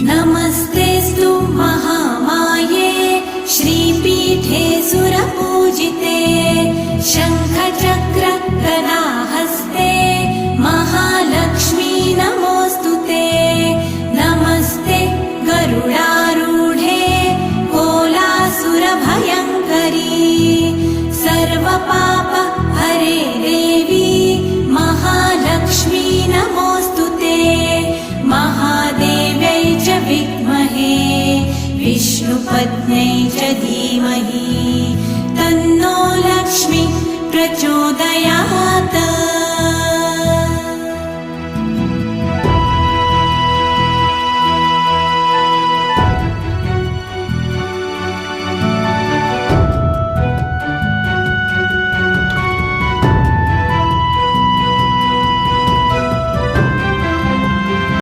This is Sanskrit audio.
नमस्तेस्तु महामाये श्रीपीठे सुरपूजिते शङ्खचक्र गदाहस्ते महालक्ष्मी नमोऽस्तुते। नमस्ते गरुडारूढे कोलासुरभयङ्करी सर्वपाप हरे देवी महालक्ष्मी नमोऽस्तुते। महादेव्यै च विद्महे विष्णुपत्न्यै च धीमहि तन्नो लक्ष्मी प्रचोदयात्।